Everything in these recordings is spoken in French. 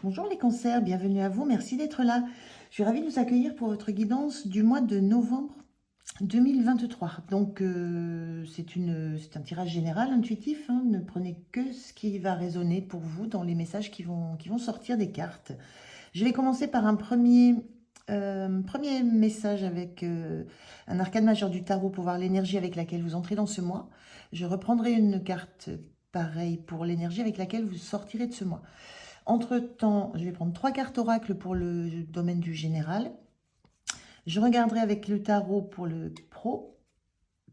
Bonjour les cancers, bienvenue à vous, merci d'être là. Je suis ravie de vous accueillir pour votre guidance du mois de novembre 2023. Donc c'est un tirage général intuitif, hein. Ne prenez que ce qui va résonner pour vous dans les messages qui vont sortir des cartes. Je vais commencer par un premier message avec un arcane majeur du tarot pour voir l'énergie avec laquelle vous entrez dans ce mois. Je reprendrai une carte pareille pour l'énergie avec laquelle vous sortirez de ce mois. Entre-temps, je vais prendre 3 cartes oracles pour le domaine du général. Je regarderai avec le tarot pour le pro,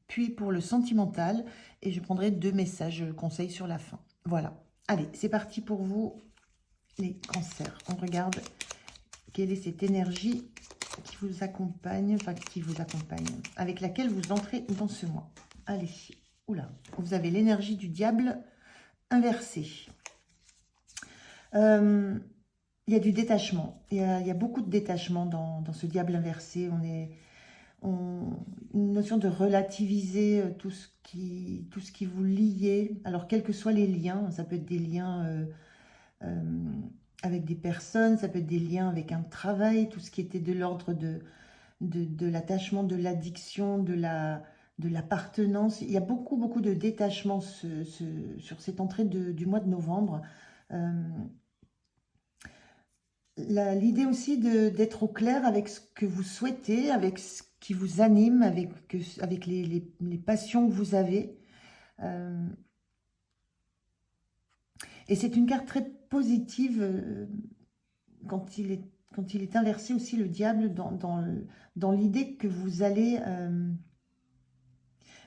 puis pour le sentimental, et je prendrai 2 messages conseils sur la fin. Voilà. Allez, c'est parti pour vous, les cancers. On regarde quelle est cette énergie qui vous accompagne, avec laquelle vous entrez dans ce mois. Allez, oula, vous avez l'énergie du diable inversée. Il y a du détachement, il y a beaucoup de détachement dans ce diable inversé. Une notion de relativiser tout ce qui vous liait. Alors, quels que soient les liens, ça peut être des liens avec des personnes, ça peut être des liens avec un travail, tout ce qui était de l'ordre de l'attachement, de l'addiction, de l'appartenance. Il y a beaucoup de détachement sur cette entrée du mois de novembre. L'idée aussi d'être au clair avec ce que vous souhaitez, avec ce qui vous anime, avec les passions que vous avez. Et c'est une carte très positive quand il est inversé aussi, le diable, dans l'idée que vous allez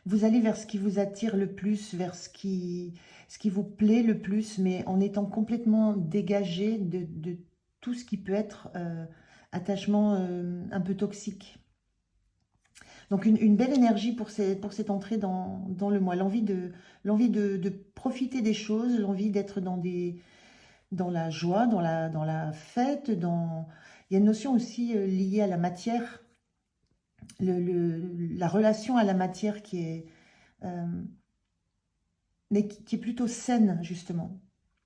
vers ce qui vous attire le plus, vers ce qui vous plaît le plus, mais en étant complètement dégagé de tout ce qui peut être attachement un peu toxique. Donc une belle énergie pour cette entrée dans le mois. L'envie de profiter des choses, l'envie d'être dans la joie, dans la fête. Il y a une notion aussi liée à la matière, la relation à la matière mais qui est plutôt saine, justement.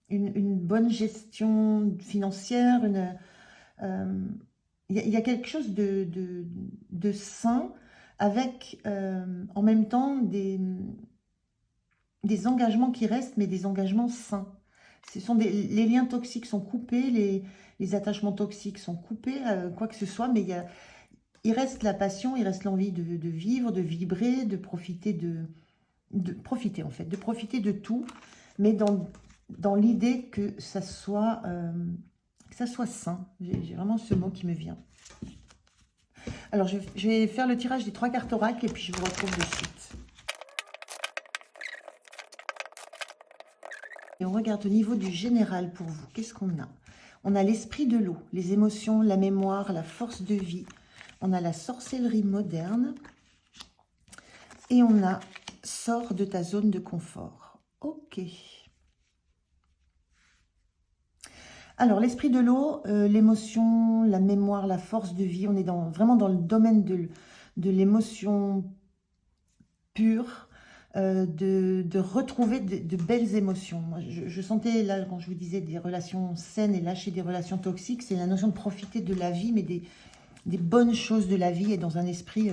Une bonne gestion financière, il y a quelque chose de sain, avec en même temps des engagements qui restent, mais des engagements sains. Les liens toxiques sont coupés, les attachements toxiques sont coupés, quoi que ce soit, mais il reste la passion, il reste l'envie de vivre, de vibrer, de profiter de profiter de tout, mais dans l'idée que ça soit sain. J'ai vraiment ce mot qui me vient. Alors, je vais faire le tirage des 3 cartes oracles et puis je vous retrouve de suite. Et on regarde au niveau du général pour vous. Qu'est-ce qu'on a? On a l'esprit de l'eau, les émotions, la mémoire, la force de vie. On a la sorcellerie moderne. Et on a sors de ta zone de confort. Ok. Alors, l'esprit de l'eau, l'émotion, la mémoire, la force de vie, on est vraiment dans le domaine de l'émotion pure, de retrouver de belles émotions. Moi, je sentais, là, quand je vous disais des relations saines et lâcher des relations toxiques, c'est la notion de profiter de la vie, mais des bonnes choses de la vie et dans un esprit,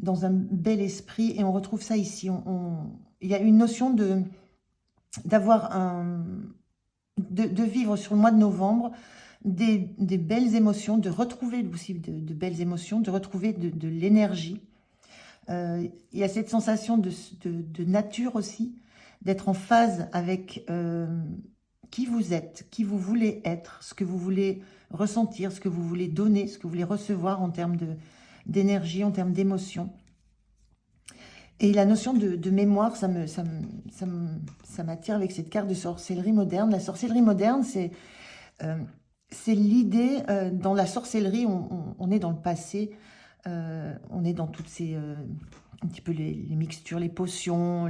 dans un bel esprit. Et on retrouve ça ici. Il y a une notion de vivre sur le mois de novembre des belles émotions, de retrouver aussi de belles émotions, de retrouver de l'énergie. Il y a cette sensation de nature aussi, d'être en phase avec qui vous êtes, qui vous voulez être, ce que vous voulez ressentir, ce que vous voulez donner, ce que vous voulez recevoir en termes d'énergie, en termes d'émotion. Et la notion de mémoire, ça m'attire avec cette carte de sorcellerie moderne. La sorcellerie moderne, c'est l'idée, dans la sorcellerie, on est dans le passé, on est dans toutes ces, un petit peu les mixtures, les potions,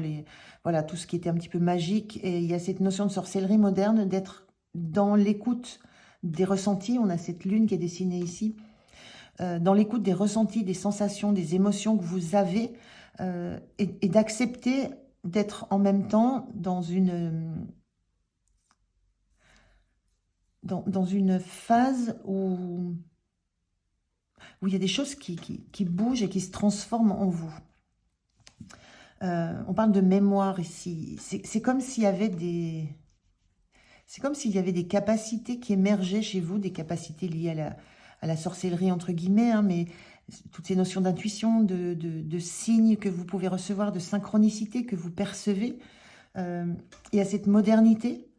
voilà, tout ce qui était un petit peu magique. Et il y a cette notion de sorcellerie moderne, d'être dans l'écoute des ressentis. On a cette lune qui est dessinée ici. Dans l'écoute des ressentis, des sensations, des émotions que vous avez, et d'accepter d'être en même temps dans dans une phase où il y a des choses qui bougent et qui se transforment en vous. On parle de mémoire ici. C'est comme s'il y avait des... C'est comme s'il y avait des capacités qui émergeaient chez vous, des capacités liées à la sorcellerie, entre guillemets, hein, mais toutes ces notions d'intuition, de signes que vous pouvez recevoir, de synchronicité que vous percevez. Il y a cette modernité,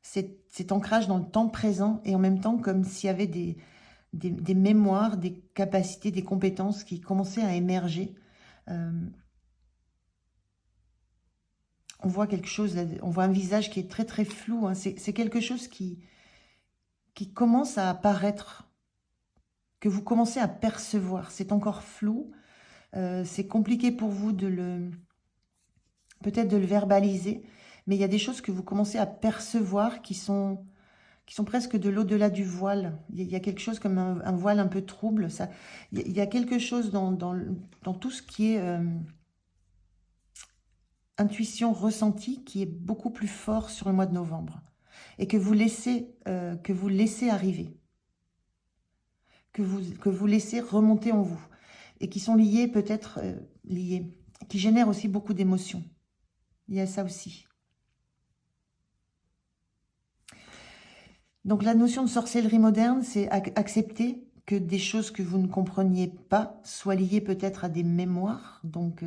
cet ancrage dans le temps présent, et en même temps comme s'il y avait des mémoires, des capacités, des compétences qui commençaient à émerger. On voit quelque chose, là, on voit un visage qui est très très flou, hein. C'est quelque chose qui commence à apparaître, que vous commencez à percevoir. C'est encore flou, c'est compliqué pour vous peut-être de le verbaliser, mais il y a des choses que vous commencez à percevoir qui sont presque de l'au-delà du voile. Il y a quelque chose comme un voile un peu trouble. Il y a quelque chose dans tout ce qui est intuition ressentie qui est beaucoup plus fort sur le mois de novembre et que vous laissez arriver, que vous laissez remonter en vous et qui sont liés peut-être, qui génèrent aussi beaucoup d'émotions. Il y a ça aussi. Donc la notion de sorcellerie moderne, c'est accepter que des choses que vous ne compreniez pas soient liées peut-être à des mémoires, donc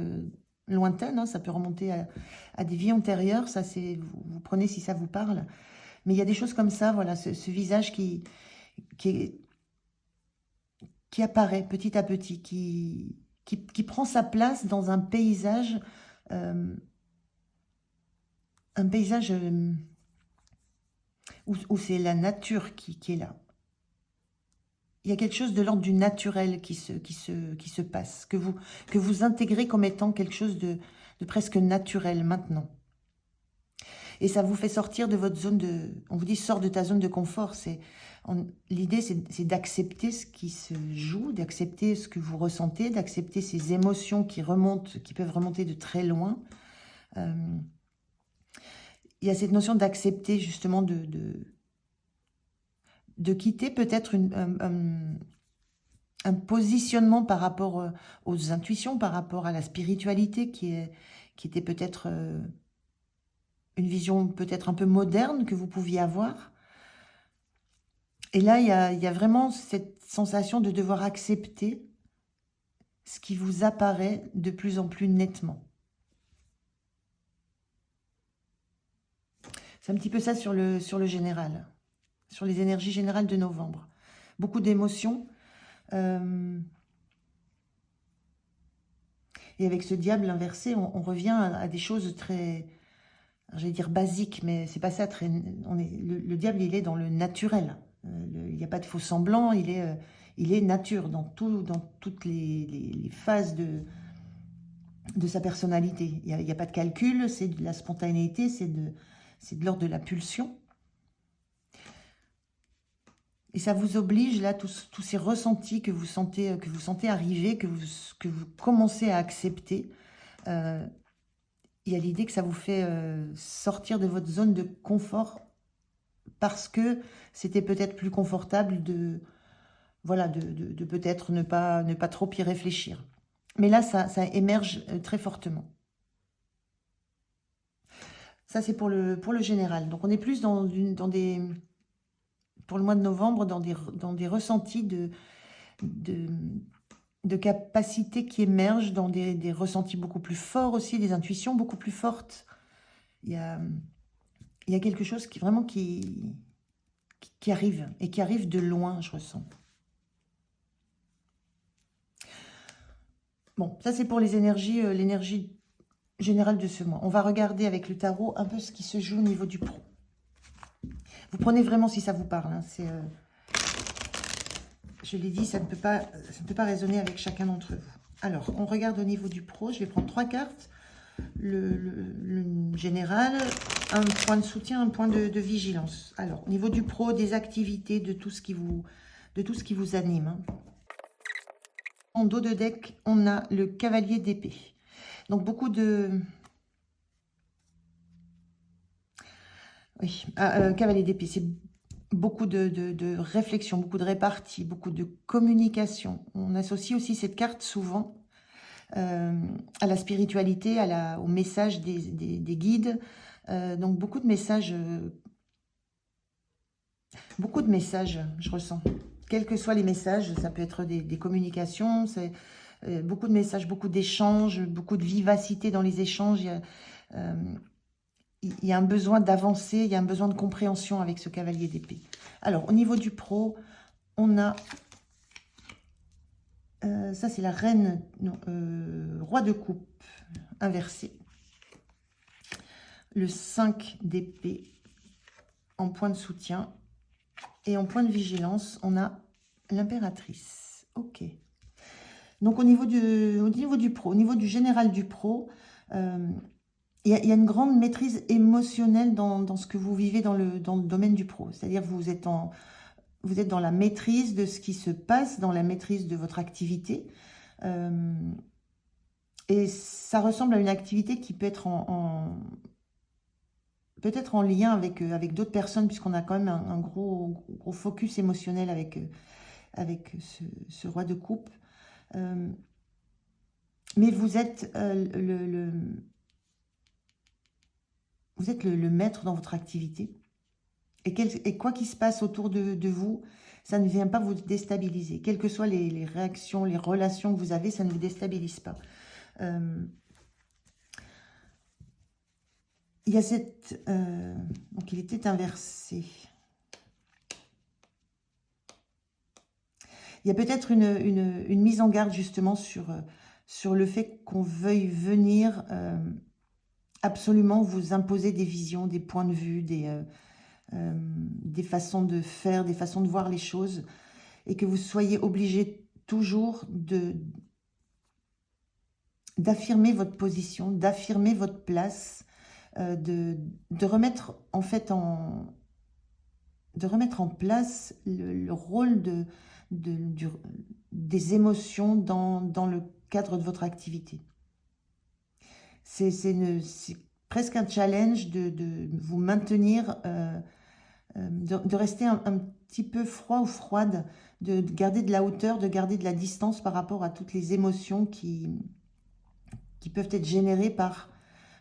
lointaines, hein, ça peut remonter à des vies antérieures, ça c'est vous prenez si ça vous parle. Mais il y a des choses comme ça, voilà, ce visage qui apparaît petit à petit, qui prend sa place dans un paysage où c'est la nature qui est là. Il y a quelque chose de l'ordre du naturel qui se passe, que vous intégrez comme étant quelque chose de presque naturel maintenant. Et ça vous fait sortir de votre zone de... On vous dit, sors de ta zone de confort. L'idée, c'est d'accepter ce qui se joue, d'accepter ce que vous ressentez, d'accepter ces émotions qui peuvent remonter de très loin. Il y a cette notion d'accepter justement de quitter peut-être un positionnement par rapport aux intuitions, par rapport à la spiritualité qui était peut-être une vision peut-être un peu moderne que vous pouviez avoir. Et là, il y a vraiment cette sensation de devoir accepter ce qui vous apparaît de plus en plus nettement. C'est un petit peu ça sur le général, sur les énergies générales de novembre. Beaucoup d'émotions. Et avec ce diable inversé, on revient à des choses très, j'allais dire basiques, mais c'est pas ça. Le diable, il est dans le naturel. Il n'y a pas de faux semblant, il est nature dans toutes les phases de sa personnalité. Il n'y a pas de calcul, c'est de la spontanéité, c'est de l'ordre de la pulsion. Et ça vous oblige, là, tous ces ressentis que vous sentez arriver, que vous commencez à accepter. Il y a l'idée que ça vous fait sortir de votre zone de confort parce que c'était peut-être plus confortable de peut-être ne pas trop y réfléchir. Mais là, ça émerge très fortement. Ça, c'est pour le général. Donc, on est plus dans des... Pour le mois de novembre, dans des ressentis de capacités qui émergent, dans des ressentis beaucoup plus forts aussi, des intuitions beaucoup plus fortes. Il y a quelque chose qui vraiment qui arrive, et qui arrive de loin, je ressens. Bon, ça c'est pour les énergies, l'énergie générale de ce mois. On va regarder avec le tarot un peu ce qui se joue au niveau du pro. Vous prenez vraiment si ça vous parle. Hein, je l'ai dit, ça ne peut pas résonner avec chacun d'entre vous. Alors, on regarde au niveau du pro. Je vais prendre 3 cartes. Le général, un point de soutien, un point de vigilance. Alors, au niveau du pro, des activités, de tout ce qui vous anime. Hein. En dos de deck, on a le cavalier d'épée. Donc, beaucoup de... Oui, cavalier d'épée, c'est beaucoup de réflexion, beaucoup de répartie, beaucoup de communication. On associe aussi cette carte souvent à la spiritualité, au message des guides. Donc beaucoup de messages, je ressens. Quels que soient les messages, ça peut être des communications, c'est beaucoup de messages, beaucoup d'échanges, beaucoup de vivacité dans les échanges. Il y a un besoin d'avancer, il y a un besoin de compréhension avec ce cavalier d'épée. Alors, au niveau du pro, on a... ça, c'est la reine... Non, roi de coupe inversé. Le 5 d'épée en point de soutien. Et en point de vigilance, on a l'impératrice. Ok. Donc, au niveau du pro, au niveau du général du pro... il y a une grande maîtrise émotionnelle dans ce que vous vivez dans le domaine du pro. C'est-à-dire que vous êtes dans la maîtrise de ce qui se passe, dans la maîtrise de votre activité. Et ça ressemble à une activité qui peut être peut-être en lien avec d'autres personnes, puisqu'on a quand même un gros focus émotionnel avec ce roi de coupe. Mais vous êtes vous êtes le maître dans votre activité. Et quoi qu'il se passe autour de vous, ça ne vient pas vous déstabiliser. Quelles que soient les réactions, les relations que vous avez, ça ne vous déstabilise pas. Il y a cette... donc, il était inversé. Il y a peut-être une mise en garde, justement, sur le fait qu'on veuille venir... absolument vous imposer des visions, des points de vue, des façons de faire, des façons de voir les choses, et que vous soyez obligé toujours d'affirmer votre position, d'affirmer votre place, de remettre en fait de remettre en place le rôle des émotions dans le cadre de votre activité. C'est presque un challenge de vous maintenir, de rester un petit peu froid ou froide, de garder de la hauteur, de garder de la distance par rapport à toutes les émotions qui peuvent être générées par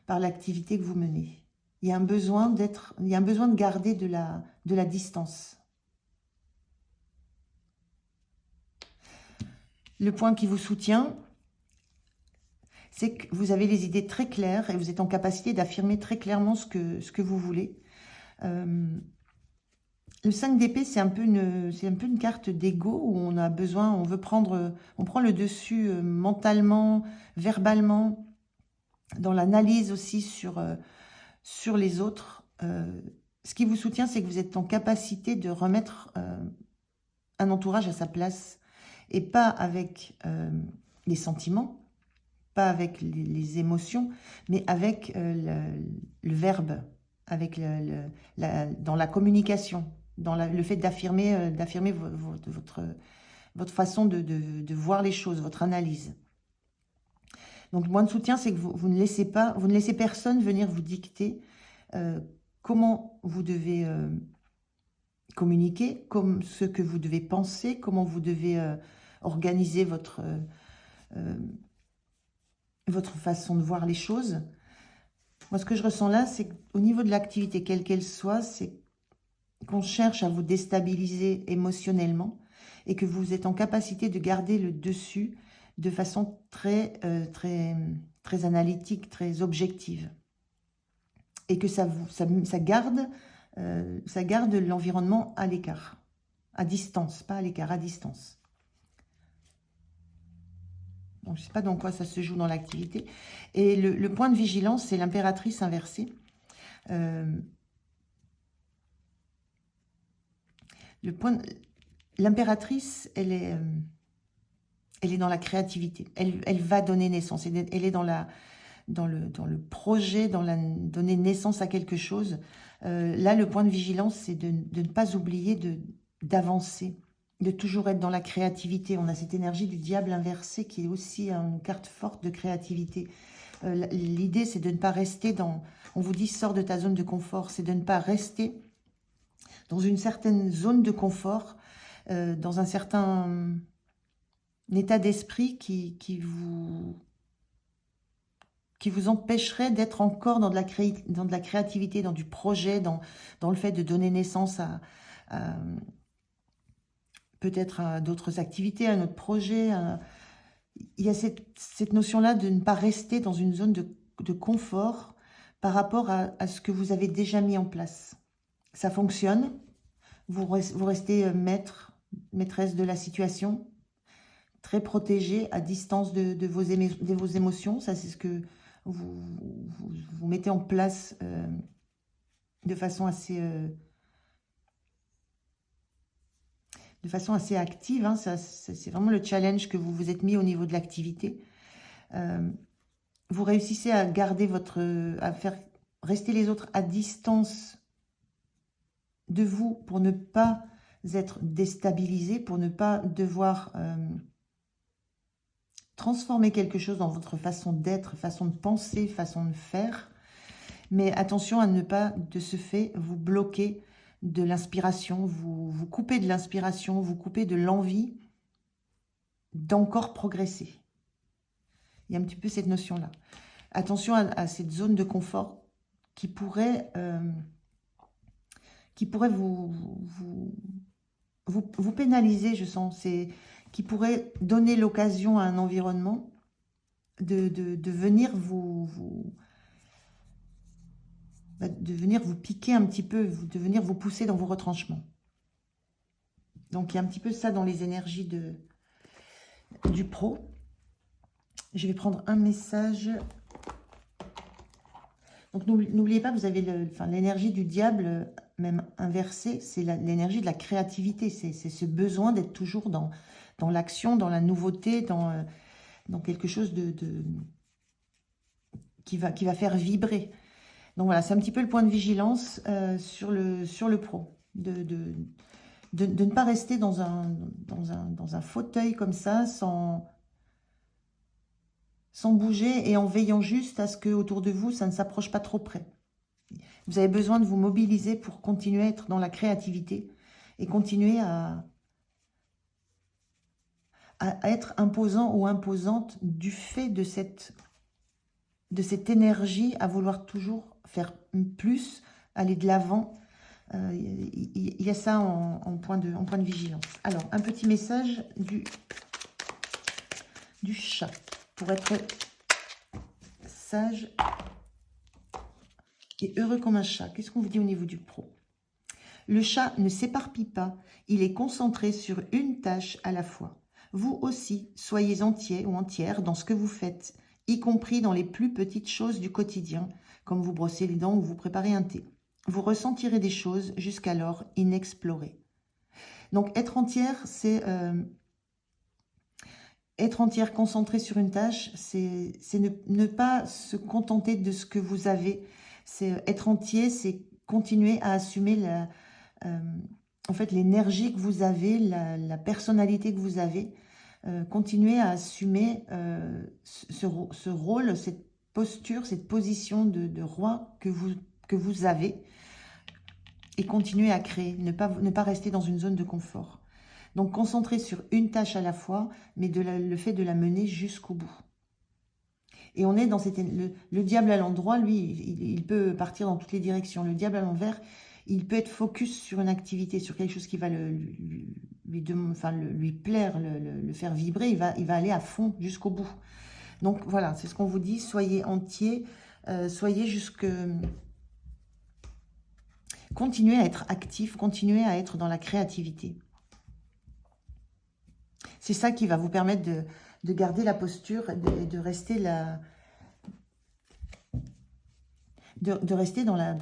l'activité que vous menez. Il y a un besoin de garder de la distance. Le point qui vous soutient, c'est que vous avez les idées très claires et vous êtes en capacité d'affirmer très clairement ce que vous voulez. Le 5 d'épée, c'est un peu une carte d'ego où on a besoin, on prend le dessus mentalement, verbalement, dans l'analyse aussi sur les autres. Ce qui vous soutient, c'est que vous êtes en capacité de remettre un entourage à sa place et pas avec les sentiments, pas avec les émotions, mais avec le verbe, avec dans la communication, dans le fait d'affirmer votre façon de voir les choses, votre analyse. Donc, le point de soutien, c'est que vous ne laissez personne venir vous dicter comment vous devez communiquer, comme ce que vous devez penser, comment vous devez organiser votre façon de voir les choses. Moi, ce que je ressens là, c'est qu'au niveau de l'activité, quelle qu'elle soit, c'est qu'on cherche à vous déstabiliser émotionnellement et que vous êtes en capacité de garder le dessus de façon très analytique, très objective. Et que ça garde l'environnement à l'écart, à distance, pas à l'écart, à distance. Donc, je ne sais pas dans quoi ça se joue dans l'activité. Et le point de vigilance, c'est l'impératrice inversée. L'impératrice, elle est dans la créativité. Elle va donner naissance. Elle est dans le projet, donner naissance à quelque chose. Là, le point de vigilance, c'est de ne pas oublier d'avancer, de toujours être dans la créativité. On a cette énergie du diable inversé qui est aussi une carte forte de créativité. L'idée, c'est de ne pas rester on vous dit, sors de ta zone de confort, c'est de ne pas rester dans une certaine zone de confort, dans un certain état d'esprit qui vous empêcherait d'être encore dans de la créativité, dans du projet, dans le fait de donner naissance à peut-être à d'autres activités, à notre projet. Il y a cette notion-là de ne pas rester dans une zone de confort par rapport à ce que vous avez déjà mis en place. Ça fonctionne, vous restez maîtresse de la situation, très protégé, à distance de vos émotions. Ça, c'est ce que vous mettez en place de façon assez active. Hein. C'est vraiment le challenge que vous vous êtes mis au niveau de l'activité. Vous réussissez à garder à faire rester les autres à distance de vous pour ne pas être déstabilisé, pour ne pas devoir transformer quelque chose dans votre façon d'être, façon de penser, façon de faire. Mais attention à ne pas, de ce fait, vous bloquer de l'inspiration, vous coupez de l'inspiration, vous coupez de l'envie d'encore progresser. Il y a un petit peu cette notion-là. Attention à cette zone de confort qui pourrait vous pénaliser, je sens. Qui pourrait donner l'occasion à un environnement de venir de venir vous piquer un petit peu, de venir vous pousser dans vos retranchements. Donc, il y a un petit peu ça dans les énergies du pro. Je vais prendre un message. Donc, n'oubliez pas, vous avez l'énergie du diable, même inversée, c'est l'énergie de la créativité. C'est ce besoin d'être toujours dans l'action, dans la nouveauté, dans quelque chose qui va faire vibrer. Donc voilà, c'est un petit peu le point de vigilance sur le pro. De ne pas rester dans un fauteuil comme ça, sans bouger et en veillant juste à ce que autour de vous, ça ne s'approche pas trop près. Vous avez besoin de vous mobiliser pour continuer à être dans la créativité et continuer à être imposant ou imposante du fait de cette énergie à vouloir toujours faire plus, aller de l'avant. Il y a ça en point de vigilance. Alors, un petit message du chat. Pour être sage et heureux comme un chat. Qu'est-ce qu'on vous dit au niveau du pro? Le chat ne s'éparpille pas. Il est concentré sur une tâche à la fois. Vous aussi, soyez entier ou entière dans ce que vous faites, y compris dans les plus petites choses du quotidien, comme vous brossez les dents ou vous préparez un thé. Vous ressentirez des choses jusqu'alors inexplorées. Donc, être entière, c'est être entière, concentrée sur une tâche, c'est ne pas se contenter de ce que vous avez. C'est être entier, c'est continuer à assumer en fait, l'énergie que vous avez, la personnalité que vous avez. Continuer à assumer ce rôle, cette posture, cette position de roi que vous avez et continuer à créer, ne pas rester dans une zone de confort. Donc, concentrer sur une tâche à la fois, mais le fait de la mener jusqu'au bout. Et on est dans le diable à l'endroit, lui, il peut partir dans toutes les directions. Le diable à l'envers, il peut être focus sur une activité, sur quelque chose qui va lui plaire, le faire vibrer. Il va aller à fond jusqu'au bout. Donc voilà, c'est ce qu'on vous dit. Soyez entier, continuez à être actif, continuez à être dans la créativité. C'est ça qui va vous permettre de garder la posture et de rester de rester dans la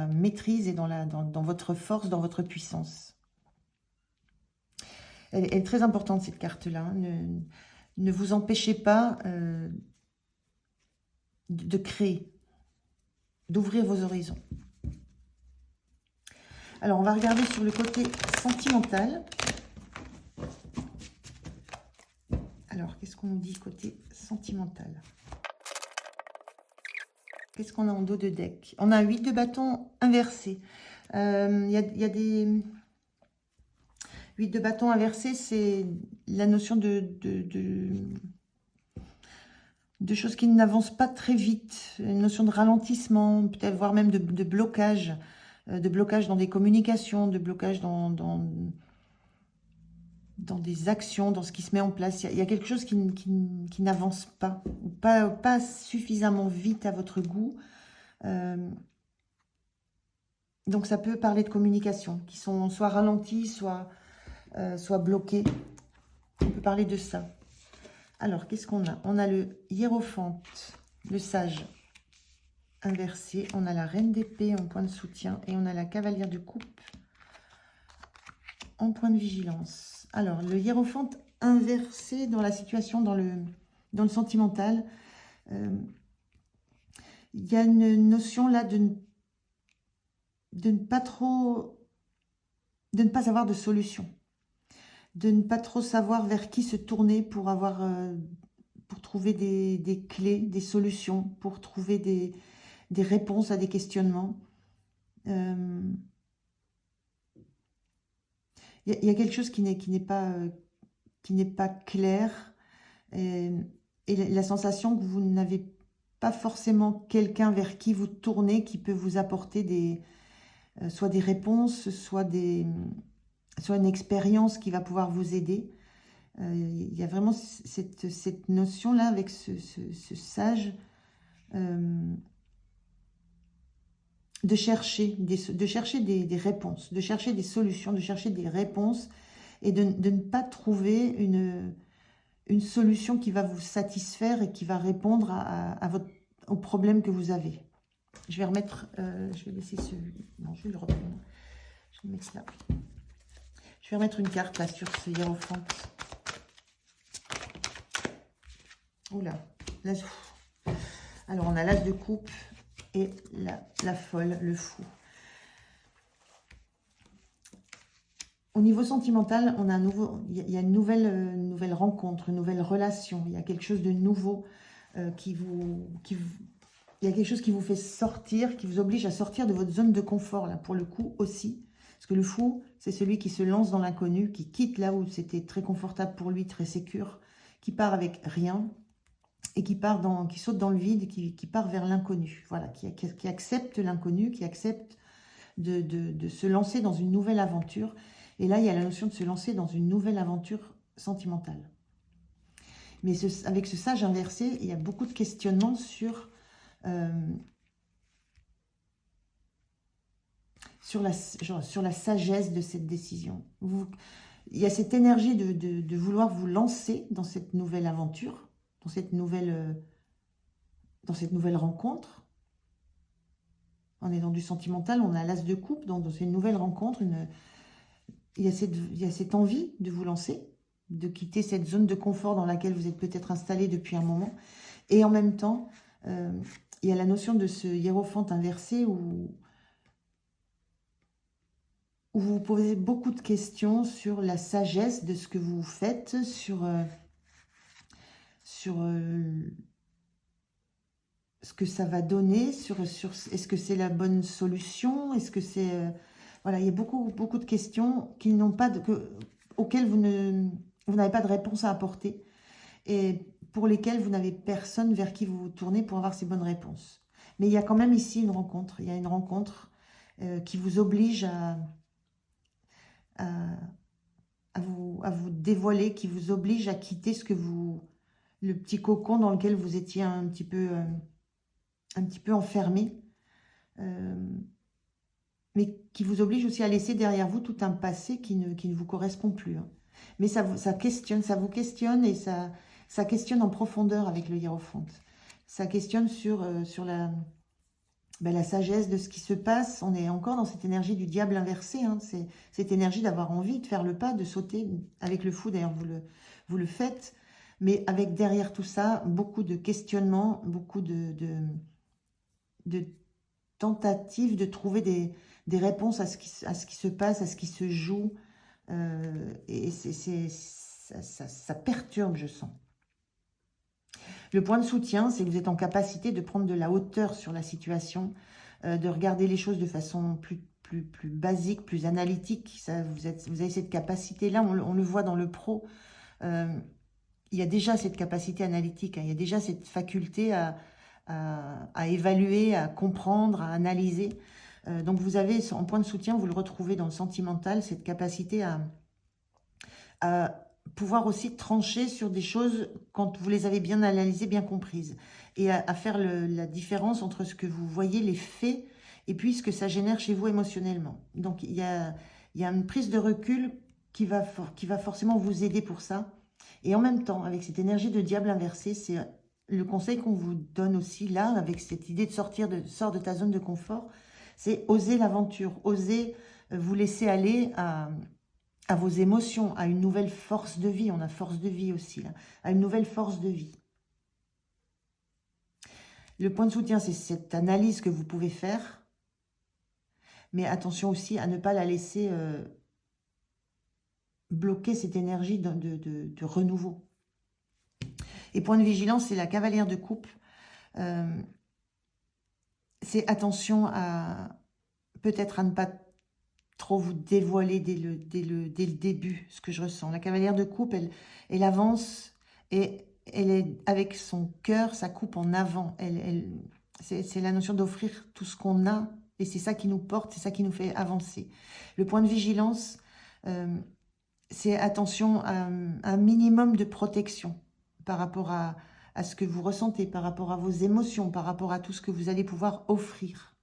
maîtrise et dans votre force, dans votre puissance. Elle est très importante, cette carte-là. Hein. Ne vous empêchez pas de créer, d'ouvrir vos horizons. Alors, on va regarder sur le côté sentimental. Alors, qu'est-ce qu'on nous dit côté sentimental? Qu'est-ce qu'on a en dos de deck? On a un 8 de bâton inversé. Il y a des... 8 de bâton inversé, c'est la notion de choses qui n'avancent pas très vite. Une notion de ralentissement, peut-être voire même de blocage. De blocage dans des communications, de blocage dans des actions, dans ce qui se met en place. Il y a quelque chose qui n'avance pas, ou pas suffisamment vite à votre goût. Donc ça peut parler de communication, qui sont soit ralenties, soit bloquées. On peut parler de ça. Alors, qu'est-ce qu'on a? On a le hiérophante, le sage inversé. On a la reine d'épée en point de soutien. Et on a la cavalière de coupe en point de vigilance. Alors, le hiérophante inversé dans la situation, dans le sentimental. Il y a une notion là de ne pas avoir de solution. De ne pas trop savoir vers qui se tourner pour trouver des clés, des solutions, pour trouver des réponses à des questionnements. Il y a quelque chose qui n'est pas clair, et la sensation que vous n'avez pas forcément quelqu'un vers qui vous tournez qui peut vous apporter soit des réponses, soit une expérience qui va pouvoir vous aider. Il y a vraiment cette notion-là avec ce sage de chercher des réponses, de chercher des solutions, de chercher des réponses et de ne pas trouver une solution qui va vous satisfaire et qui va répondre au problème que vous avez. Je vais remettre, je vais laisser non, je vais le reprendre. Je vais le mettre là. Je vais remettre une carte là sur ce hiérophante. Oula. Alors, on a l'as de coupe et la folle, le fou. Au niveau sentimental, on a il y a une nouvelle rencontre, une nouvelle relation. Il y a quelque chose de nouveau il y a quelque chose qui vous fait sortir, qui vous oblige à sortir de votre zone de confort, là, pour le coup, aussi. Parce que le fou, c'est celui qui se lance dans l'inconnu, qui quitte là où c'était très confortable pour lui, très sécure, qui part avec rien, et qui saute dans le vide, qui part vers l'inconnu. Voilà, qui accepte l'inconnu, qui accepte de se lancer dans une nouvelle aventure. Et là, il y a la notion de se lancer dans une nouvelle aventure sentimentale. Mais avec ce sage inversé, il y a beaucoup de questionnements sur la sagesse de cette décision. Il y a cette énergie de vouloir vous lancer dans cette nouvelle aventure, dans cette nouvelle rencontre. On est dans du sentimental, on a l'as de coupe, donc dans une nouvelle rencontre, il y a cette envie de vous lancer, de quitter cette zone de confort dans laquelle vous êtes peut-être installé depuis un moment. Et en même temps, il y a la notion de ce hiérophante inversé où vous vous posez beaucoup de questions sur la sagesse de ce que vous faites, sur ce que ça va donner, sur est-ce que c'est la bonne solution, est-ce que c'est... voilà, il y a beaucoup de questions auxquelles vous n'avez pas de réponse à apporter et pour lesquelles vous n'avez personne vers qui vous vous tournez pour avoir ces bonnes réponses. Mais il y a quand même ici une rencontre. Il y a une rencontre qui vous oblige à vous dévoiler, qui vous oblige à quitter le petit cocon dans lequel vous étiez un petit peu enfermé. Mais qui vous oblige aussi à laisser derrière vous tout un passé qui ne vous correspond plus. Hein. Mais ça vous questionne et ça questionne en profondeur avec le hiérophante. Ça questionne sur la sagesse de ce qui se passe. On est encore dans cette énergie du diable inversé. Hein. C'est cette énergie d'avoir envie de faire le pas, de sauter avec le fou. D'ailleurs, vous le faites. Mais avec derrière tout ça, beaucoup de questionnements, beaucoup de tentatives de trouver des réponses à ce qui se passe, à ce qui se joue. Et ça perturbe, je sens. Le point de soutien, c'est que vous êtes en capacité de prendre de la hauteur sur la situation, de regarder les choses de façon plus basique, plus analytique. Ça, vous avez cette capacité-là, on le voit dans le pro. Il y a déjà cette capacité analytique, hein, il y a déjà cette faculté à évaluer, à comprendre, à analyser. Donc vous avez, en point de soutien, vous le retrouvez dans le sentimental, cette capacité à pouvoir aussi trancher sur des choses quand vous les avez bien analysées, bien comprises, et à faire la différence entre ce que vous voyez, les faits, et puis ce que ça génère chez vous émotionnellement. Donc il y a une prise de recul qui va forcément vous aider pour ça. Et en même temps, avec cette énergie de diable inversé, c'est le conseil qu'on vous donne aussi là, avec cette idée de sortir de ta zone de confort, c'est oser l'aventure, oser vous laisser aller à vos émotions, à une nouvelle force de vie. On a force de vie aussi, là, à une nouvelle force de vie. Le point de soutien, c'est cette analyse que vous pouvez faire, mais attention aussi à ne pas la laisser bloquer cette énergie de renouveau. Et point de vigilance, c'est la cavalière de coupe. C'est attention peut-être à ne pas trop vous dévoiler dès le début ce que je ressens. La cavalière de coupe, elle avance et elle est avec son cœur, sa coupe en avant. C'est la notion d'offrir tout ce qu'on a et c'est ça qui nous porte, c'est ça qui nous fait avancer. Le point de vigilance, c'est attention à un minimum de protection par rapport à ce que vous ressentez, par rapport à vos émotions, par rapport à tout ce que vous allez pouvoir offrir.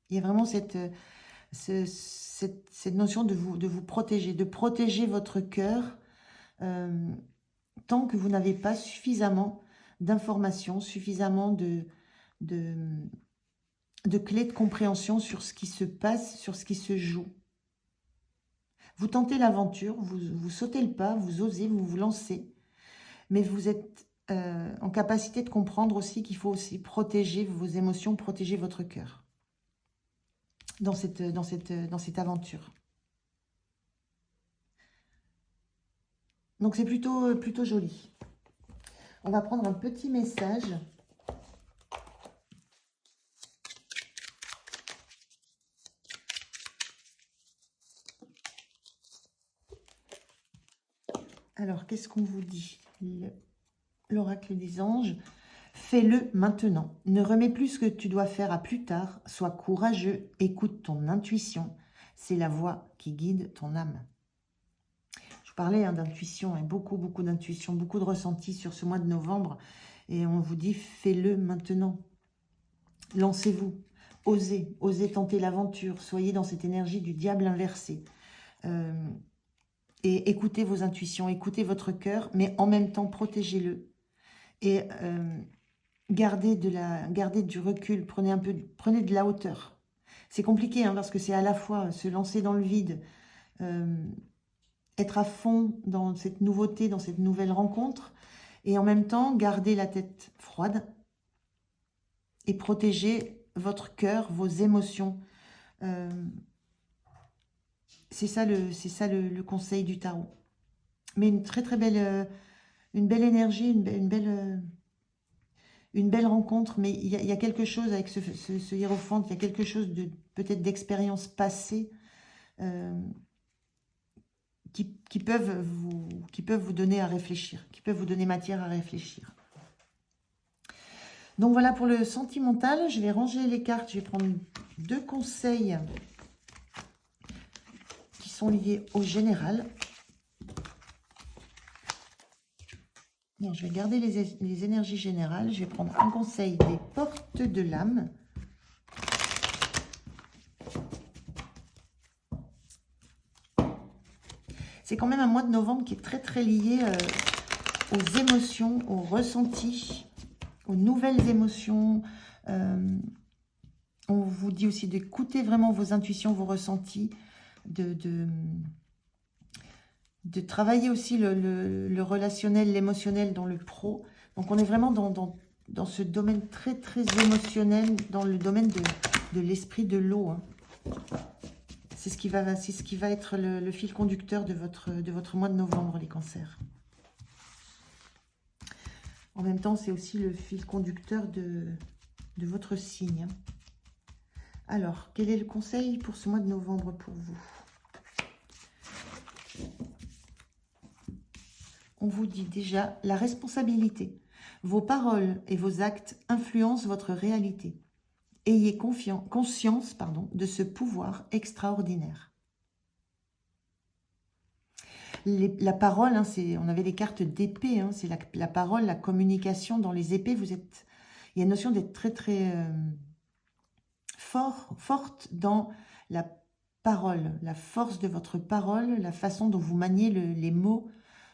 Il y a vraiment cette notion de vous protéger, de protéger votre cœur tant que vous n'avez pas suffisamment d'informations, suffisamment de clés de compréhension sur ce qui se passe, sur ce qui se joue. Vous tentez l'aventure, vous sautez le pas, vous osez, vous vous lancez, mais vous êtes en capacité de comprendre aussi qu'il faut aussi protéger vos émotions, protéger votre cœur dans cette aventure. Donc c'est plutôt joli. On va prendre un petit message. Alors, qu'est-ce qu'on vous dit? L'oracle des anges. Fais-le maintenant. Ne remets plus ce que tu dois faire à plus tard. Sois courageux. Écoute ton intuition. C'est la voix qui guide ton âme. Je vous parlais d'intuition, beaucoup d'intuition, beaucoup de ressenti sur ce mois de novembre. Et on vous dit, fais-le maintenant. Lancez-vous. Osez tenter l'aventure. Soyez dans cette énergie du diable inversé. Et écoutez vos intuitions, écoutez votre cœur, mais en même temps, protégez-le. Et gardez du recul, prenez de la hauteur. C'est compliqué, parce que c'est à la fois se lancer dans le vide, être à fond dans cette nouveauté, dans cette nouvelle rencontre, et en même temps, garder la tête froide et protéger votre cœur, vos émotions. C'est ça le conseil du tarot. Mais une très belle, une belle énergie, une belle rencontre. Mais il y a quelque chose avec ce hiérophante, il y a quelque chose de peut-être d'expérience passée qui peuvent vous donner à réfléchir, qui peuvent vous donner matière à réfléchir. Donc voilà pour le sentimental. Je vais ranger les cartes. Je vais prendre 2 conseils sont liés au général. Non, je vais garder les énergies générales. Je vais prendre un conseil des portes de l'âme. C'est quand même un mois de novembre qui est très lié aux émotions, aux ressentis, aux nouvelles émotions. On vous dit aussi d'écouter vraiment vos intuitions, vos ressentis, de travailler aussi le relationnel, l'émotionnel dans le pro. Donc on est vraiment dans ce domaine très émotionnel, dans le domaine de l'esprit de l'eau. C'est ce qui va être le fil conducteur de votre mois de novembre, les cancers. En même temps, c'est aussi le fil conducteur de votre signe. Alors, quel est le conseil pour ce mois de novembre pour vous? On vous dit déjà la responsabilité. Vos paroles et vos actes influencent votre réalité. Ayez conscience de ce pouvoir extraordinaire. La parole, hein, on avait les cartes d'épée, hein, c'est la parole, la communication. Dans les épées, il y a une notion d'être très très forte dans la parole, la force de votre parole, la façon dont vous maniez les mots,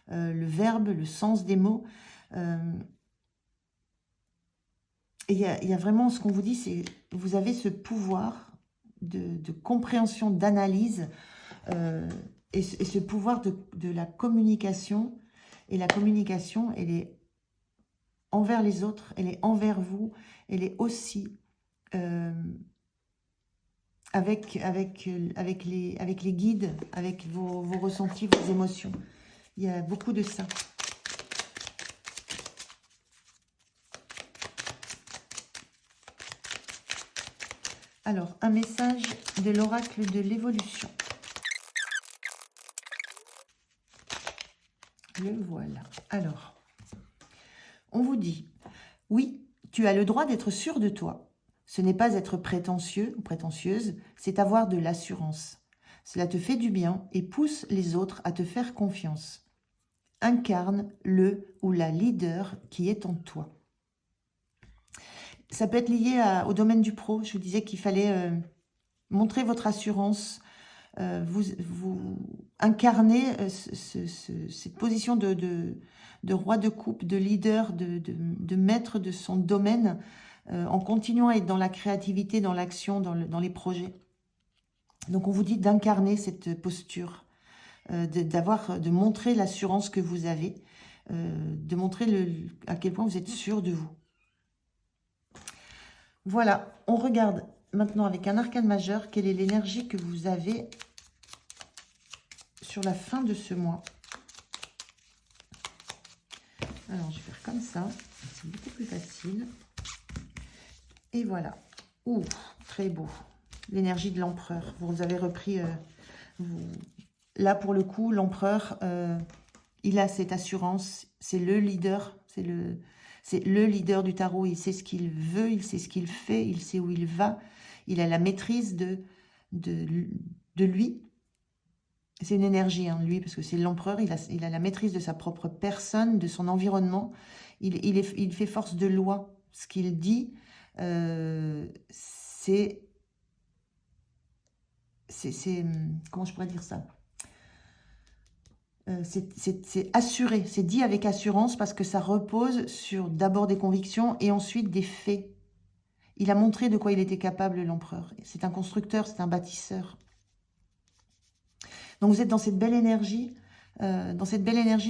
le verbe, le sens des mots. Et il y a vraiment, ce qu'on vous dit, c'est vous avez ce pouvoir de compréhension, d'analyse, et ce pouvoir de la communication. Et la communication, elle est envers les autres, elle est envers vous, elle est aussi avec les guides, avec vos ressentis, vos émotions. Il y a beaucoup de ça. Alors, un message de l'oracle de l'évolution. Le voilà. Alors, on vous dit, oui, tu as le droit d'être sûr de toi. Ce n'est pas être prétentieux ou prétentieuse, c'est avoir de l'assurance. Cela te fait du bien et pousse les autres à te faire confiance. Incarne le ou la leader qui est en toi. Ça peut être lié au domaine du pro. Je vous disais qu'il fallait montrer votre assurance, vous incarner cette position de roi de coupe, de leader, de maître de son domaine, en continuant à être dans la créativité, dans l'action, dans les projets. Donc on vous dit d'incarner cette posture, de montrer l'assurance que vous avez, de montrer à quel point vous êtes sûr de vous. Voilà, on regarde maintenant avec un arcane majeur, quelle est l'énergie que vous avez sur la fin de ce mois. Alors, je vais faire comme ça, c'est beaucoup plus facile. Et voilà. Ouh, très beau. L'énergie de l'empereur. Vous avez repris... Là, pour le coup, l'empereur, il a cette assurance. C'est le leader, c'est le leader du tarot. Il sait ce qu'il veut, il sait ce qu'il fait, il sait où il va. Il a la maîtrise de lui. C'est une énergie, hein, lui, parce que c'est l'empereur. Il a la maîtrise de sa propre personne, de son environnement. Il fait force de loi. Ce qu'il dit, c'est... Comment je pourrais dire ça? C'est assuré, c'est dit avec assurance parce que ça repose sur d'abord des convictions et ensuite des faits. Il a montré de quoi il était capable, l'empereur. C'est un constructeur, c'est un bâtisseur. Donc vous êtes dans cette belle énergie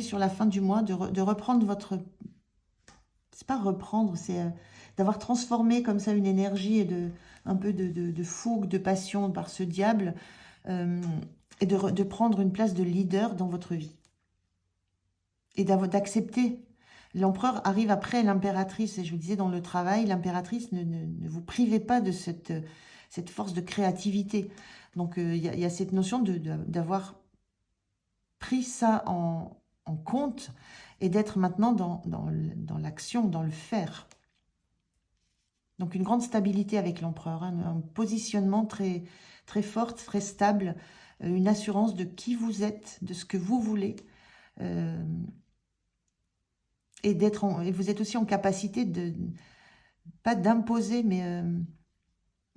sur la fin du mois, de reprendre votre... C'est pas reprendre, c'est d'avoir transformé comme ça une énergie et un peu de fougue, de passion par ce diable, et de prendre une place de leader dans votre vie. Et d'accepter. L'empereur arrive après l'impératrice. Et je vous disais, dans le travail, l'impératrice, ne vous privez pas de cette force de créativité. Donc, il y a cette notion d'avoir pris ça en compte et d'être maintenant dans l'action, dans le faire. Donc, une grande stabilité avec l'empereur, hein, un positionnement très, très fort, très stable, une assurance de qui vous êtes, de ce que vous voulez, et vous êtes aussi en capacité pas d'imposer, mais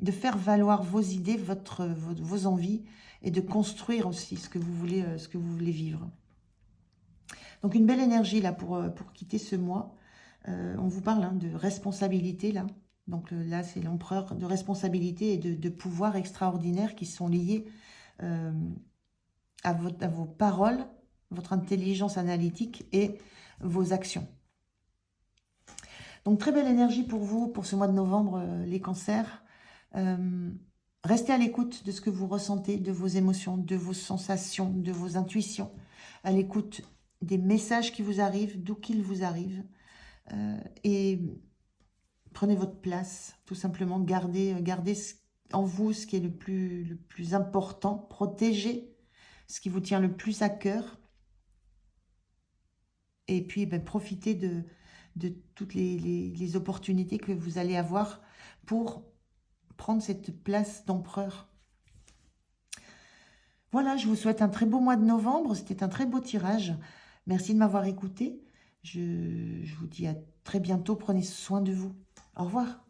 de faire valoir vos idées, vos envies, et de construire aussi ce que vous voulez vivre. Donc une belle énergie là pour quitter ce mois. On vous parle, hein, de responsabilité là. Donc là c'est l'empereur, de responsabilité et de pouvoir extraordinaire qui sont liés à vos paroles, votre intelligence analytique et vos actions. Donc très belle énergie pour vous, pour ce mois de novembre, les cancers. Restez à l'écoute de ce que vous ressentez, de vos émotions, de vos sensations, de vos intuitions, à l'écoute des messages qui vous arrivent, d'où qu'ils vous arrivent. Et prenez votre place, tout simplement. Gardez en vous ce qui est le plus important. Protégez ce qui vous tient le plus à cœur. Et puis, profitez de toutes les opportunités que vous allez avoir pour prendre cette place d'empereur. Voilà, je vous souhaite un très beau mois de novembre. C'était un très beau tirage. Merci de m'avoir écouté. Je vous dis à très bientôt. Prenez soin de vous. Au revoir.